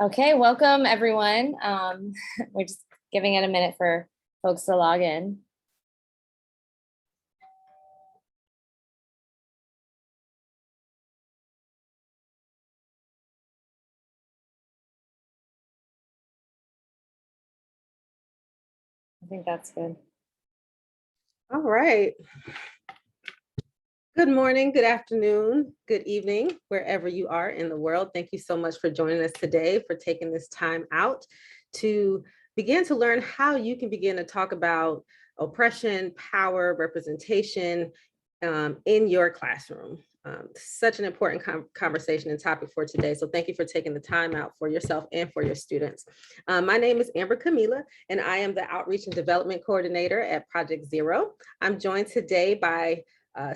Okay, welcome everyone. We're just giving it a minute for folks to log in. I think that's good. All right. Good morning, good afternoon, good evening, wherever you are in the world. Thank you so much for joining us today, for taking this time out to begin to learn how you can begin to talk about oppression, power, representation in your classroom. Such an important conversation and topic for today. So thank you for taking the time out for yourself and for your students. My name is Amber Camila, and I am the Outreach and Development Coordinator at Project Zero. I'm joined today by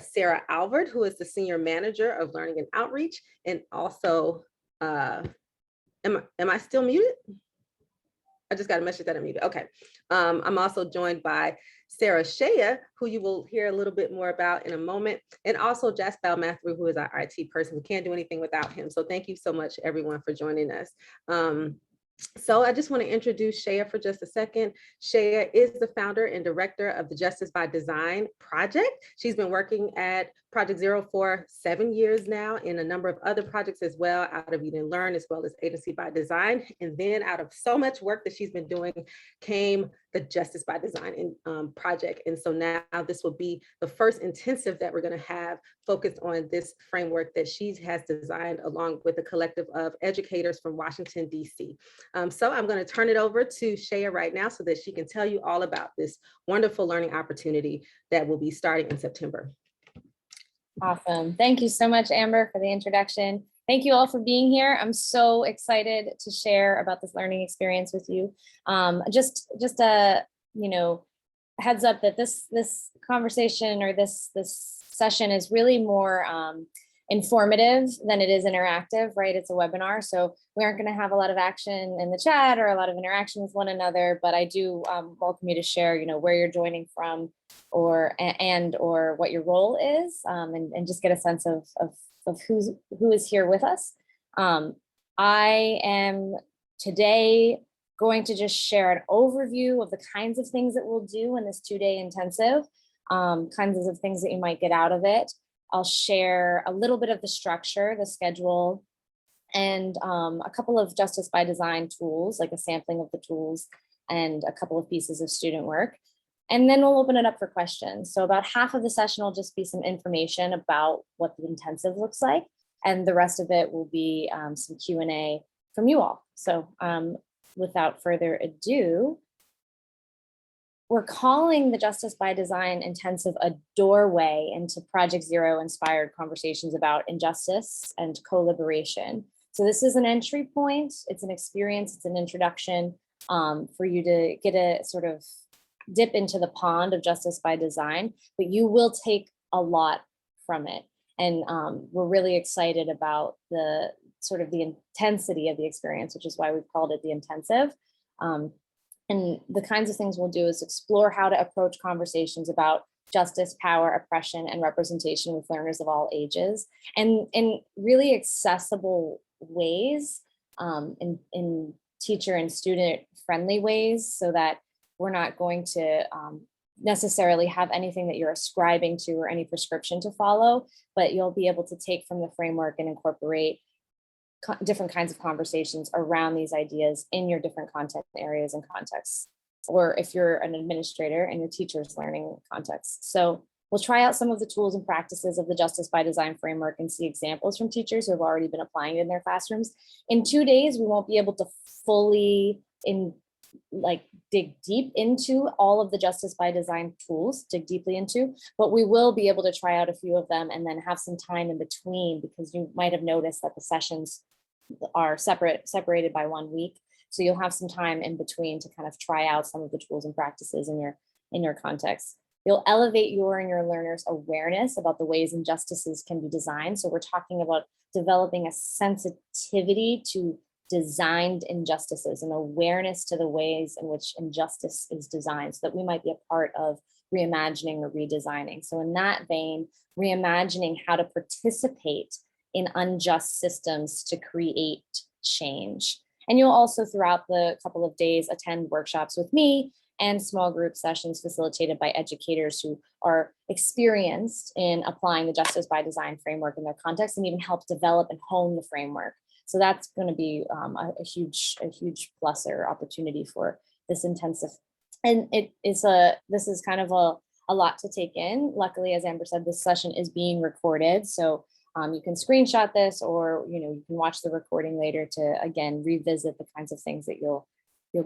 Sarah Albert, who is the Senior Manager of Learning and Outreach, and also, am I still muted? I just got a message that I'm muted. Okay. I'm also joined by Sarah Sheya, who you will hear a little bit more about in a moment, and also Jasper Mathew, who is our IT person. We can't do anything without him. So thank you so much, everyone, for joining us. So I just want to introduce Sheya for just a second. Sheya is the founder and director of the Justice by Design project. She's been working at Project Zero for 7 years now, in a number of other projects as well, out of Eat and Learn, as well as Agency by Design. And then out of so much work that she's been doing came the Justice by Design project. And so now this will be the first intensive that we're going to have focused on this framework that she has designed along with a collective of educators from Washington, D.C. So I'm going to turn it over to Sheya right now so that she can tell you all about this wonderful learning opportunity that will be starting in September. Awesome. Thank you so much, Amber, for the introduction. Thank you all for being here. I'm so excited to share about this learning experience with you. Just a heads up that this conversation or this session is really more informative than it is interactive, right? It's a webinar, so we aren't going to have a lot of action in the chat or a lot of interaction with one another, but I do welcome you to share, where you're joining from or what your role is, and just get a sense of who is here with us. I am today going to just share an overview of the kinds of things that we'll do in this 2-day intensive, kinds of things that you might get out of it. I'll share a little bit of the structure, the schedule, and a couple of Justice by Design tools, like a sampling of the tools and a couple of pieces of student work. And then we'll open it up for questions. So about half of the session will just be some information about what the intensive looks like. And the rest of it will be some Q&A from you all. So without further ado, we're calling the Justice by Design Intensive a doorway into Project Zero inspired conversations about injustice and co-liberation. So this is an entry point, it's an experience, it's an introduction for you to get a sort of dip into the pond of Justice by Design, but you will take a lot from it. And we're really excited about the sort of the intensity of the experience, which is why we've called it the intensive. And the kinds of things we'll do is explore how to approach conversations about justice, power, oppression, and representation with learners of all ages, and in really accessible ways, in teacher and student friendly ways, so that we're not going to necessarily have anything that you're ascribing to or any prescription to follow, but you'll be able to take from the framework and incorporate different kinds of conversations around these ideas in your different content areas and contexts, or if you're an administrator and your teacher's learning context. So we'll try out some of the tools and practices of the Justice by Design framework and see examples from teachers who have already been applying it in their classrooms. In 2 days, we won't be able to fully dig deep into all of the Justice by Design tools, dig deeply into, but we will be able to try out a few of them and then have some time in between, because you might have noticed that the sessions are separated by 1 week. So you'll have some time in between to kind of try out some of the tools and practices in your context. You'll elevate your and your learners' awareness about the ways injustices can be designed. So we're talking about developing a sensitivity to designed injustices and awareness to the ways in which injustice is designed, so that we might be a part of reimagining or redesigning. So in that vein, reimagining how to participate in unjust systems to create change. And you'll also throughout the couple of days attend workshops with me and small group sessions facilitated by educators who are experienced in applying the Justice by Design framework in their context and even help develop and hone the framework. So that's going to be a huge plus or opportunity for this intensive. And this is kind of a lot to take in. Luckily, as Amber said, this session is being recorded. So you can screenshot this, or you can watch the recording later to again revisit the kinds of things that you'll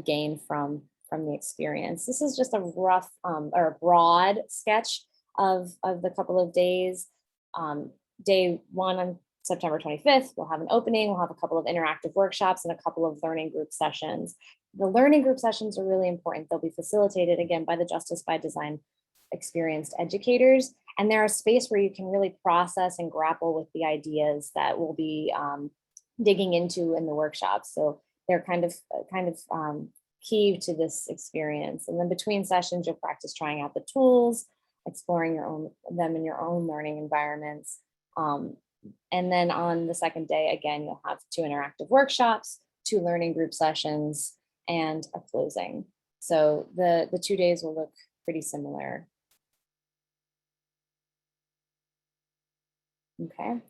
gain from the experience. This is just a rough or a broad sketch of the couple of days. Day 1 on September 25th, we'll have an opening, we'll have a couple of interactive workshops and a couple of learning group sessions. The learning group sessions are really important. They'll be facilitated again by the Justice by Design experienced educators. And they're a space where you can really process and grapple with the ideas that we'll be digging into in the workshops. So they're kind of key to this experience. And then between sessions, you'll practice trying out the tools, exploring them in your own learning environments. And then on the second day, again, you'll have 2 interactive workshops, 2 learning group sessions, and a closing. So the 2 days will look pretty similar. Okay.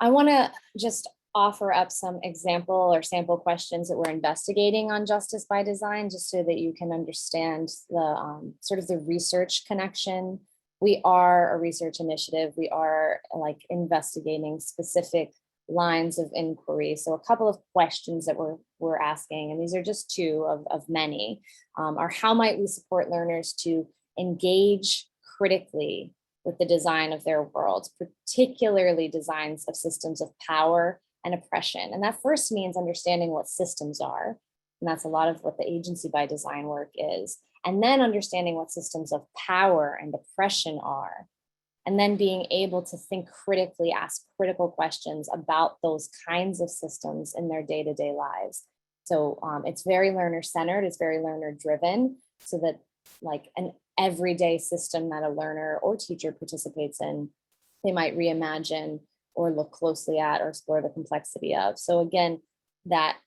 I want to just offer up some example or sample questions that we're investigating on Justice by Design, just so that you can understand the sort of the research connection. We are a research initiative. We are like investigating specific lines of inquiry. So a couple of questions that we're asking, and these are just 2 of many, are how might we support learners to engage critically with the design of their worlds, particularly designs of systems of power and oppression. And that first means understanding what systems are. And that's a lot of what the agency by design work is. And then understanding what systems of power and oppression are. And then being able to think critically, ask critical questions about those kinds of systems in their day-to-day lives. So it's very learner-centered, it's very learner-driven, so that like an everyday system that a learner or teacher participates in, they might reimagine or look closely at or explore the complexity of. So again, that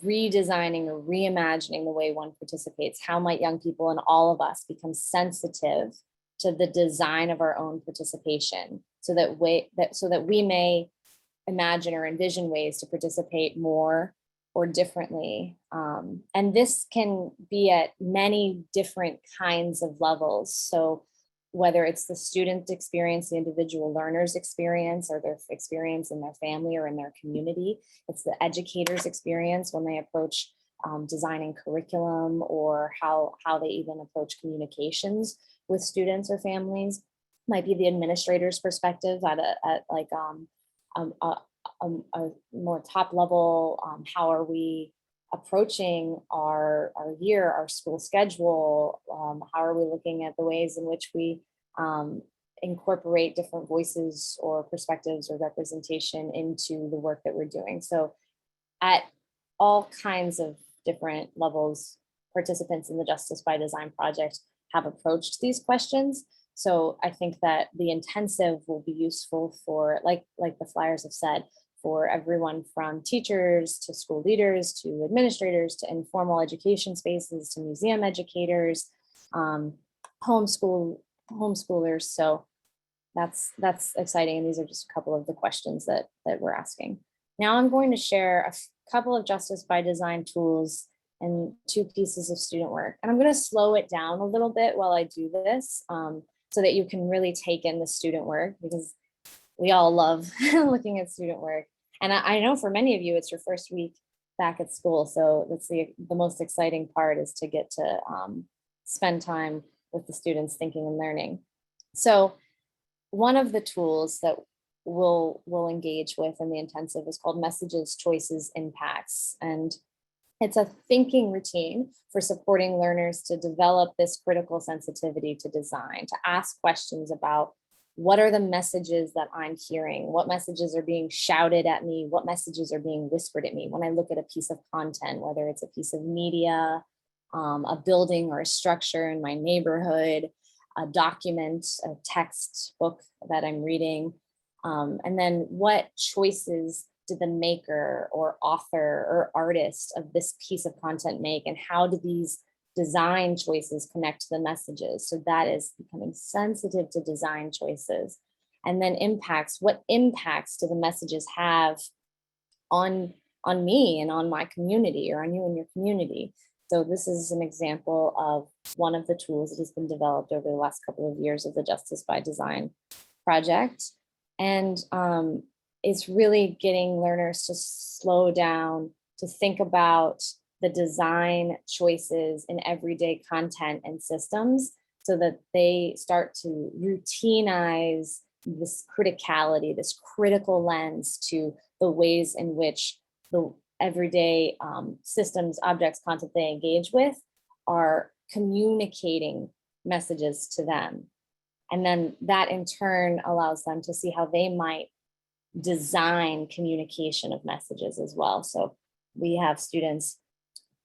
redesigning or reimagining the way one participates, how might young people and all of us become sensitive to the design of our own participation, so that we may imagine or envision ways to participate more or differently. And this can be at many different kinds of levels. So whether it's the student experience, the individual learner's experience, or their experience in their family or in their community, it's the educator's experience when they approach designing curriculum, or how they even approach communications with students or families. Might be the administrator's perspective at a more top level. How are we approaching our year, our school schedule? How are we looking at the ways in which we incorporate different voices or perspectives or representation into the work that we're doing? So at all kinds of different levels, participants in the Justice by Design project have approached these questions. So I think that the intensive will be useful for, like the flyers have said, for everyone from teachers to school leaders to administrators to informal education spaces to museum educators, homeschoolers. So that's exciting. And these are just a couple of the questions that we're asking. Now I'm going to share a couple of Justice by Design tools and 2 pieces of student work. And I'm going to slow it down a little bit while I do this, so that you can really take in the student work, because we all love looking at student work. And I know for many of you, it's your first week back at school. So that's the most exciting part, is to get to spend time with the students thinking and learning. So one of the tools that we'll engage with in the intensive is called Messages, Choices, Impacts. And it's a thinking routine for supporting learners to develop this critical sensitivity to design, to ask questions about what are the messages that I'm hearing? What messages are being shouted at me? What messages are being whispered at me when I look at a piece of content, whether it's a piece of media, a building or a structure in my neighborhood, a document, a text book that I'm reading, and then what choices did the maker or author or artist of this piece of content make, and how do these design choices connect to the messages? So that is becoming sensitive to design choices. And then impacts, what impacts do the messages have on me and on my community, or on you and your community? So this is an example of one of the tools that has been developed over the last couple of years of the Justice by Design project. And it's really getting learners to slow down, to think about the design choices in everyday content and systems, so that they start to routinize this criticality, this critical lens to the ways in which the everyday systems, objects, content they engage with are communicating messages to them. And then that in turn allows them to see how they might design communication of messages as well. So we have students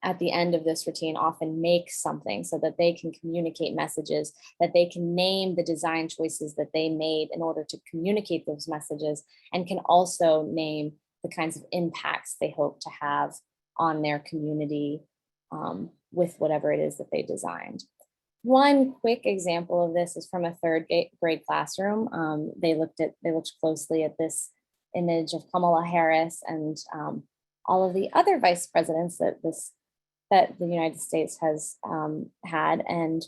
at the end of this routine often make something so that they can communicate messages, that they can name the design choices that they made in order to communicate those messages, and can also name the kinds of impacts they hope to have on their community with whatever it is that they designed. One quick example of this is from a third grade classroom. They looked closely at this image of Kamala Harris and all of the other vice presidents that the United States has had, and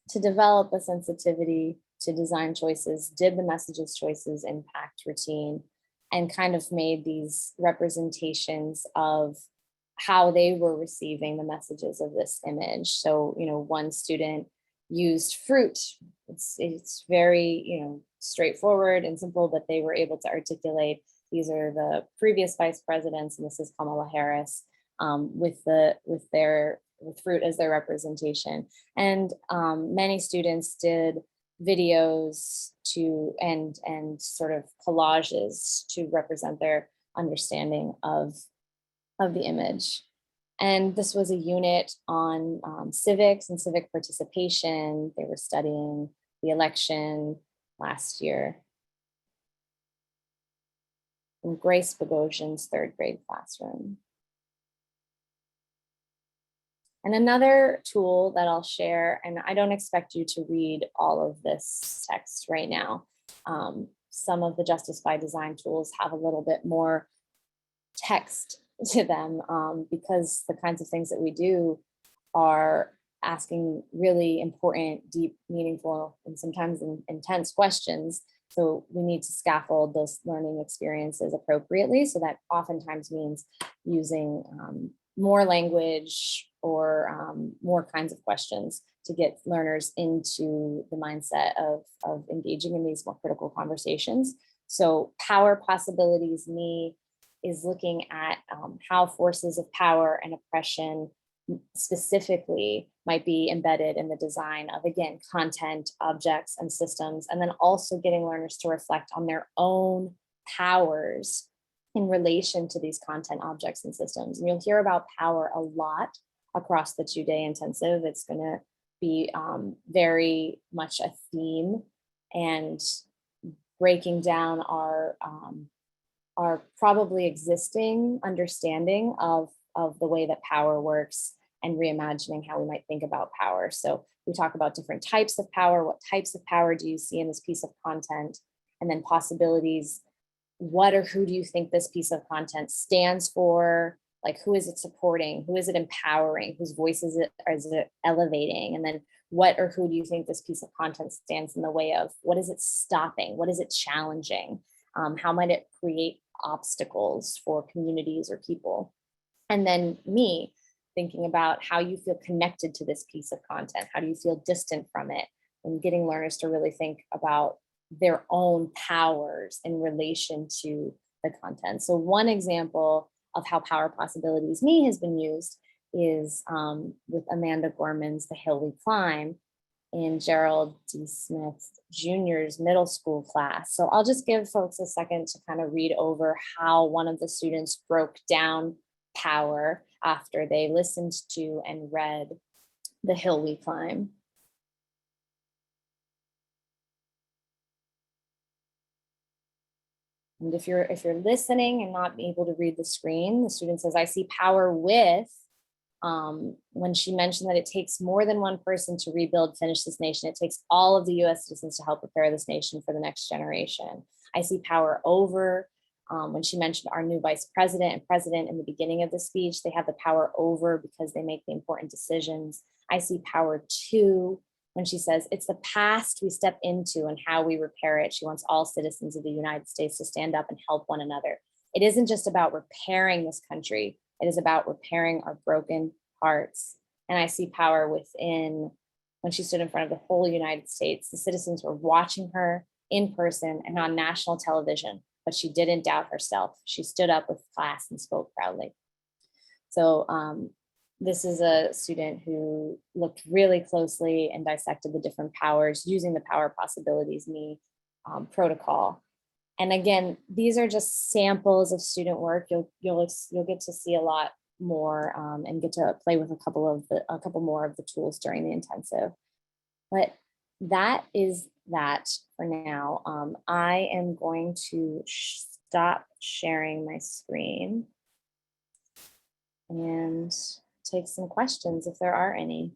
to develop a sensitivity to design choices. Did the messages choices impact routine? And kind of made these representations of how they were receiving the messages of this image. So, one student used fruit. It's very, straightforward and simple, but they were able to articulate, these are the previous vice presidents, and this is Kamala Harris, with fruit as their representation. And many students did videos and sort of collages to represent their understanding of the image. And this was a unit on civics and civic participation. They were studying the election last year in Grace Bogosian's third grade classroom. And another tool that I'll share, and I don't expect you to read all of this text right now. Some of the Justice by Design tools have a little bit more text to them because the kinds of things that we do are asking really important, deep, meaningful, and sometimes intense questions. So we need to scaffold those learning experiences appropriately. So that oftentimes means using more language or more kinds of questions to get learners into the mindset of engaging in these more critical conversations. So Power Possibilities Me is looking at how forces of power and oppression specifically might be embedded in the design of, again, content, objects, and systems, and then also getting learners to reflect on their own powers in relation to these content, objects, and systems. And you'll hear about power a lot across the 2-day intensive. It's going to be very much a theme, and breaking down our probably existing understanding of the way that power works, and reimagining how we might think about power. So we talk about different types of power. What types of power do you see in this piece of content? And then possibilities. What or who do you think this piece of content stands for? Like, who is it supporting? Who is it empowering? Whose voice is it elevating? And then what or who do you think this piece of content stands in the way of? What is it stopping? What is it challenging? How might it create obstacles for communities or people? And then me, thinking about how you feel connected to this piece of content. How do you feel distant from it? And getting learners to really think about their own powers in relation to the content. So one example of how Power Possibilities Me has been used is with Amanda Gorman's The Hill We Climb in Gerald D. Smith Jr.'s middle school class. So I'll just give folks a second to kind of read over how one of the students broke down power after they listened to and read The Hill We Climb. And if you're listening and not able to read the screen, the student says, I see power with, when she mentioned that it takes more than one person to rebuild, finish this nation. It takes all of the US citizens to help prepare this nation for the next generation. I see power over, when she mentioned our new vice president and president in the beginning of the speech, they have the power over because they make the important decisions. I see power to, when she says it's the past we step into and how we repair it. She wants all citizens of the United States to stand up and help one another. It isn't just about repairing this country. It is about repairing our broken hearts. And I see power within, when she stood in front of the whole United States. The citizens were watching her in person and on national television, but she didn't doubt herself. She stood up with class and spoke proudly. So this is a student who looked really closely and dissected the different powers using the Power Possibilities Me protocol. And again, these are just samples of student work. You'll get to see a lot more and get to play with a couple more of the tools during the intensive. But that is that for now. I am going to stop sharing my screen and take some questions if there are any.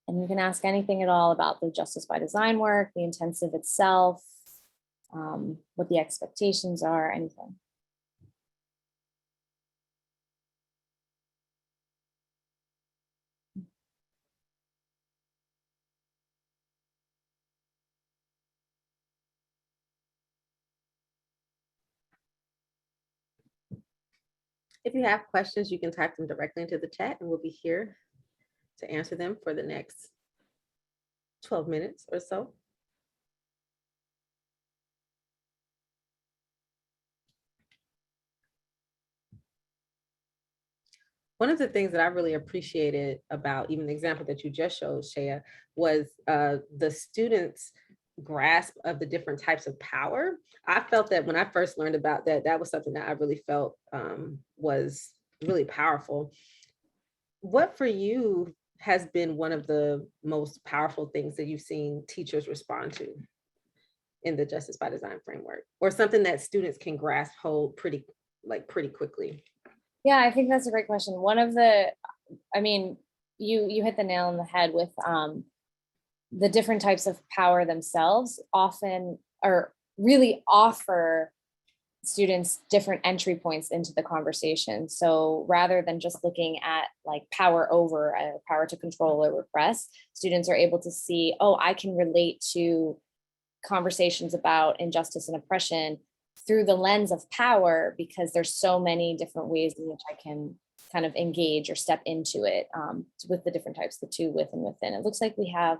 And you can ask anything at all about the Justice by Design work, the intensive itself, what the expectations are, anything. If you have questions, you can type them directly into the chat and we'll be here to answer them for the next 12 minutes or so. One of the things that I really appreciated about even the example that you just showed, Sheya, was the students' grasp of the different types of power. I felt that when I first learned about that, that was something that I really felt was really powerful. What for you has been one of the most powerful things that you've seen teachers respond to in the Justice by Design framework, or something that students can grasp hold pretty quickly? Yeah, I think that's a great question. One of the, I mean, you hit the nail on the head with the different types of power themselves often or really offer students different entry points into the conversation. So rather than just looking at like power over, power to control or repress, students are able to see, oh, I can relate to conversations about injustice and oppression through the lens of power, because there's so many different ways in which I can kind of engage or step into it with the different types, the to, with, and within. It looks like we have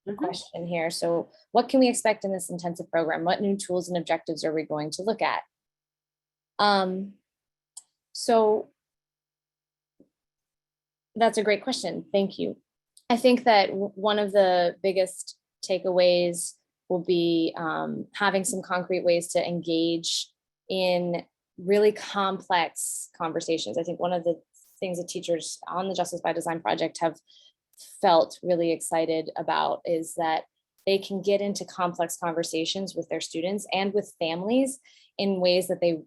a question here. So what can we expect in this intensive program? What new tools and objectives are we going to look at? So that's a great question. Thank you. I think that one of the biggest takeaways will be having some concrete ways to engage in really complex conversations. I think one of the things that teachers on the Justice by Design project have felt really excited about is that they can get into complex conversations with their students and with families in ways that they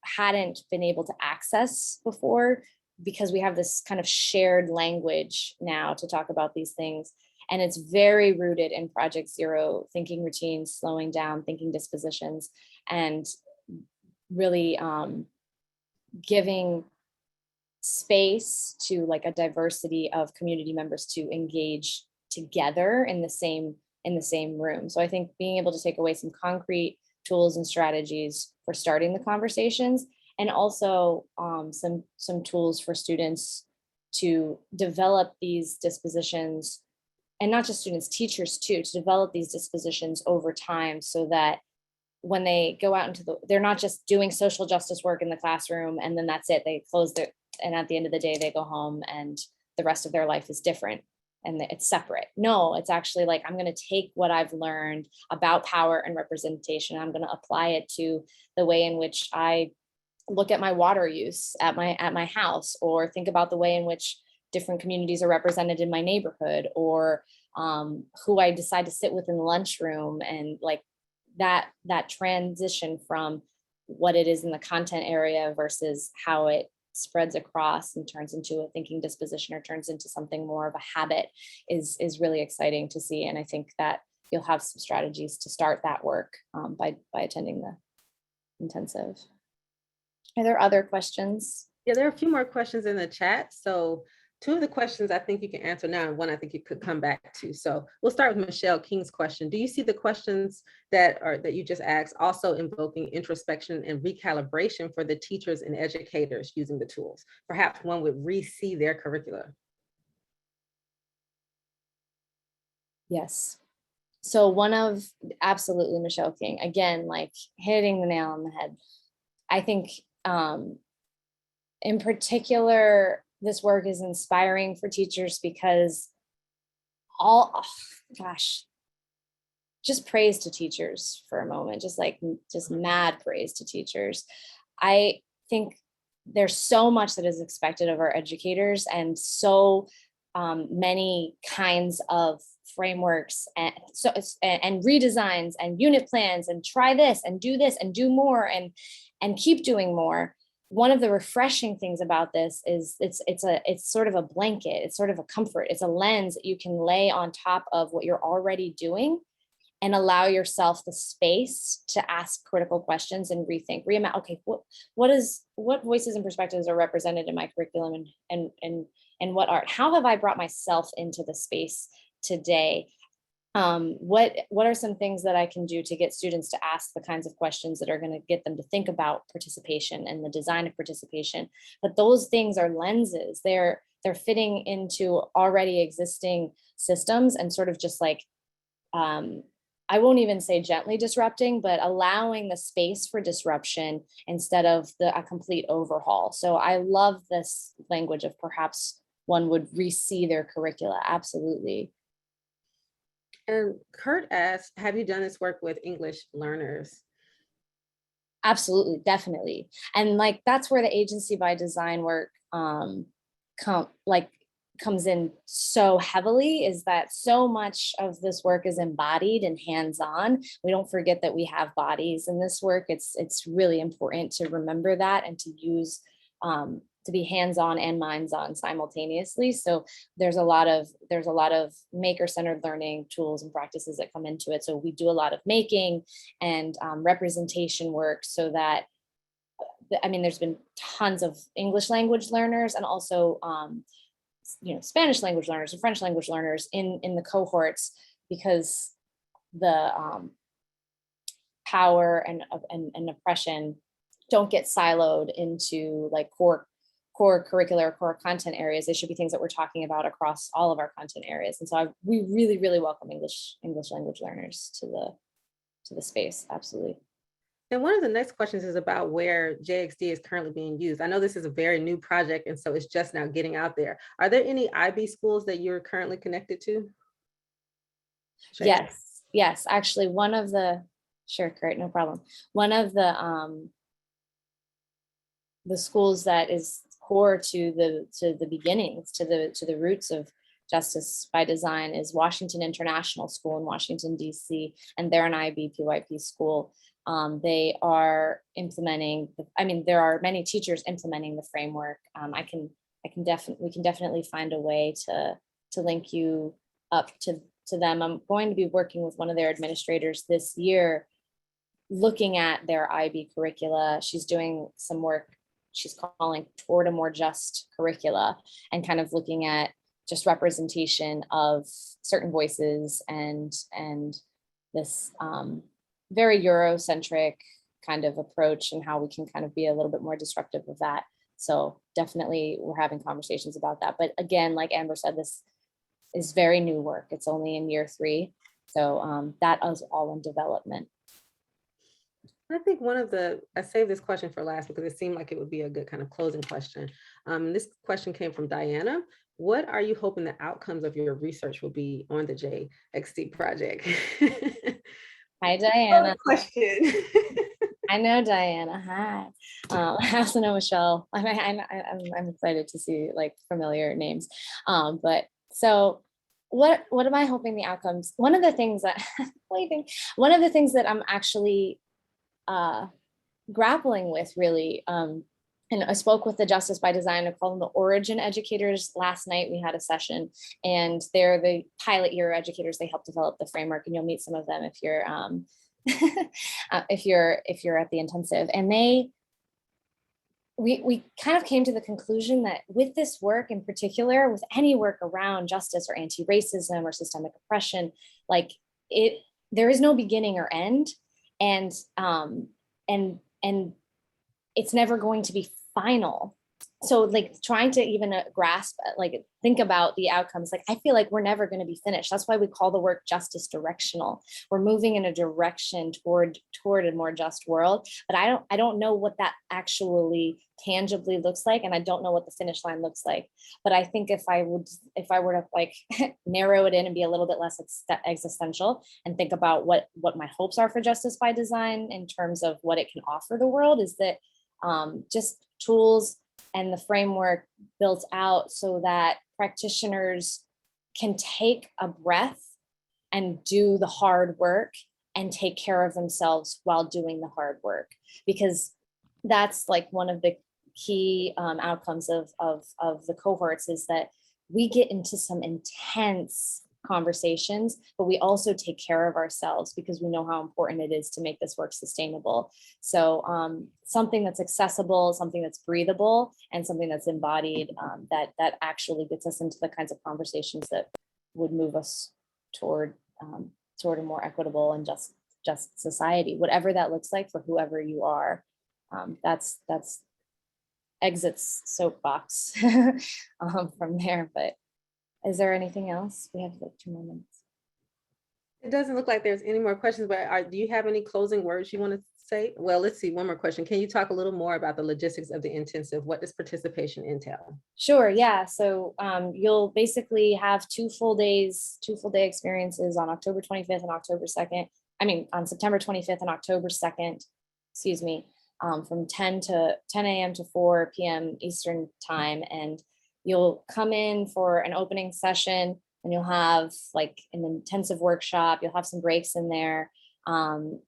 hadn't been able to access before, because we have this kind of shared language now to talk about these things. And it's very rooted in Project Zero, thinking routines, slowing down, thinking dispositions, and really giving space to like a diversity of community members to engage together in the same room. So I think being able to take away some concrete tools and strategies for starting the conversations, and also some tools for students to develop these dispositions, and not just students, teachers too, to develop these dispositions over time, so that when they go out into they're not just doing social justice work in the classroom and then that's it, they close their, and at the end of the day, they go home and the rest of their life is different and it's separate. No, it's actually like, I'm going to take what I've learned about power and representation. I'm going to apply it to the way in which I look at my water use at my house, or think about the way in which different communities are represented in my neighborhood, or who I decide to sit with in the lunchroom, and like that transition from what it is in the content area versus how it spreads across and turns into a thinking disposition or turns into something more of a habit is really exciting to see. And I think that you'll have some strategies to start that work by attending the intensive. Are there other questions? Yeah, there are a few more questions in the chat. So two of the questions I think you can answer now, and one I think you could come back to. So we'll start with Michelle King's question. Do you see the questions that you just asked also invoking introspection and recalibration for the teachers and educators using the tools? Perhaps one would re-see their curricula. Yes. So absolutely, Michelle King, again, like hitting the nail on the head. I think in particular, this work is inspiring for teachers because just praise to teachers for a moment, just mad praise to teachers. I think there's so much that is expected of our educators, and so many kinds of frameworks and redesigns and unit plans, and try this and do more and keep doing more. One of the refreshing things about this is it's sort of a blanket, it's sort of a comfort, it's a lens that you can lay on top of what you're already doing and allow yourself the space to ask critical questions and rethink, okay, what voices and perspectives are represented in my curriculum, and what art? How have I brought myself into the space today? What are some things that I can do to get students to ask the kinds of questions that are going to get them to think about participation and the design of participation? But those things are lenses. They're fitting into already existing systems and sort of just like, I won't even say gently disrupting, but allowing the space for disruption instead of a complete overhaul. So I love this language of perhaps one would re-see their curricula. Absolutely. And Kurt asked, have you done this work with English learners? Absolutely, definitely. And like, that's where the agency by design work comes in so heavily, is that so much of this work is embodied and hands-on. We don't forget that we have bodies in this work. It's really important to remember that and to use to be hands-on and minds-on simultaneously. So there's a lot of maker-centered learning tools and practices that come into it. So we do a lot of making and representation work, so that, I mean, there's been tons of English language learners and also Spanish language learners and French language learners in the cohorts, because the power and oppression don't get siloed into like core curricular, core content areas. They should be things that we're talking about across all of our content areas. And so we really, really welcome English language learners to the space. Absolutely. And one of the next questions is about where JXD is currently being used. I know this is a very new project, and so it's just now getting out there. Are there any IB schools that you're currently connected to? Sheya? Yes. Actually, sure, Kurt, no problem. One of the schools that is core to the beginnings, to the roots of Justice by Design is Washington International School in Washington, D.C., and they're an IB PYP school. They are implementing, there are many teachers implementing the framework. We can definitely find a way to link you up to them. I'm going to be working with one of their administrators this year, looking at their IB curricula. She's doing some work she's calling toward a more just curricula, and kind of looking at just representation of certain voices and this very Eurocentric kind of approach, and how we can kind of be a little bit more disruptive of that. So definitely we're having conversations about that. But again, like Amber said, this is very new work. It's only in year 3. So that is all in development. I think I saved this question for last because it seemed like it would be a good kind of closing question. This question came from Diana. What are you hoping the outcomes of your research will be on the JXD project? Hi, Diana. Question. I know Diana. Hi. I also know Michelle. I'm excited to see like familiar names. But so what am I hoping the outcomes? One of the things that what do you think? One of the things that I'm actually grappling with really, and I spoke with the Justice by Design, I call them the origin educators. Last night we had a session, and they're the pilot year educators. They help develop the framework, and you'll meet some of them if you're if you're at the intensive. And we kind of came to the conclusion that with this work in particular, with any work around justice or anti-racism or systemic oppression, like there is no beginning or end, and and it's never going to be final. So like trying to even grasp, like think about the outcomes, like I feel like we're never going to be finished. That's why we call the work justice directional. We're moving in a direction toward a more just world, but I don't know what that actually tangibly looks like, and I don't know what the finish line looks like. But I think if I were to like narrow it in and be a little bit less existential and think about what my hopes are for Justice by Design in terms of what it can offer the world, is that just tools and the framework built out so that practitioners can take a breath and do the hard work and take care of themselves while doing the hard work. Because that's like one of the key outcomes of the cohorts, is that we get into some intense conversations, but we also take care of ourselves because we know how important it is to make this work sustainable. So something that's accessible, something that's breathable, and something that's embodied, that actually gets us into the kinds of conversations that would move us toward a more equitable and just society, whatever that looks like for whoever you are. That's exits soapbox from there. But is there anything else? We have like 2 more minutes. It doesn't look like there's any more questions, but do you have any closing words you want to say? Well, let's see, one more question. Can you talk a little more about the logistics of the intensive? What does participation entail? Sure, yeah. So you'll basically have 2 full day experiences on October 25th and October 2nd. I mean, on September 25th and October 2nd, excuse me, from 10 a.m. to 4 p.m. Eastern time. And you'll come in for an opening session, and you'll have like an intensive workshop. You'll have some breaks in there.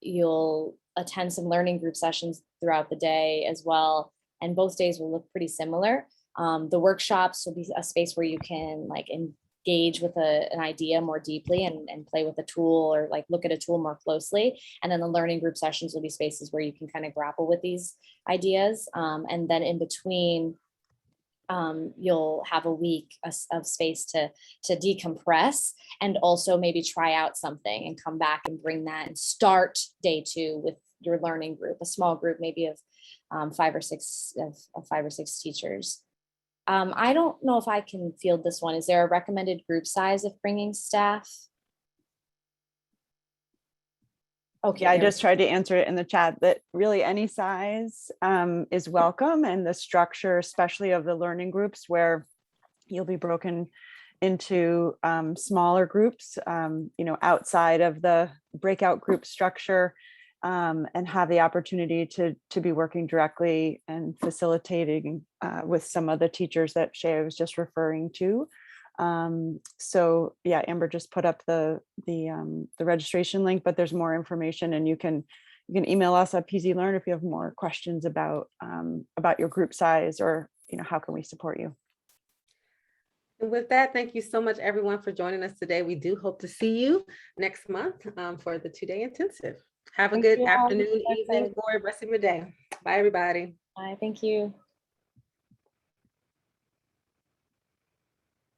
You'll attend some learning group sessions throughout the day as well. And both days will look pretty similar. The workshops will be a space where you can like engage with an idea more deeply and play with a tool, or like look at a tool more closely. And then the learning group sessions will be spaces where you can kind of grapple with these ideas. And then in between, you'll have a week of space to decompress, and also maybe try out something and come back and bring that and start day 2 with your learning group, a small group maybe of 5 or 6 teachers. I don't know if I can field this one. Is there a recommended group size if bringing staff? Okay. Yeah, I just tried to answer it in the chat that really any size is welcome, and the structure, especially of the learning groups, where you'll be broken into smaller groups, outside of the breakout group structure, and have the opportunity to be working directly and facilitating with some of the teachers that Sheya was just referring to. So yeah, Amber just put up the registration link, but there's more information, and you can email us at PZ Learn if you have more questions about your group size, or how can we support you. And with that, thank you so much, everyone, for joining us today. We do hope to see you next month for the 2-day intensive. Have a good afternoon, evening, or rest of your day. Bye, everybody. Bye. Thank you.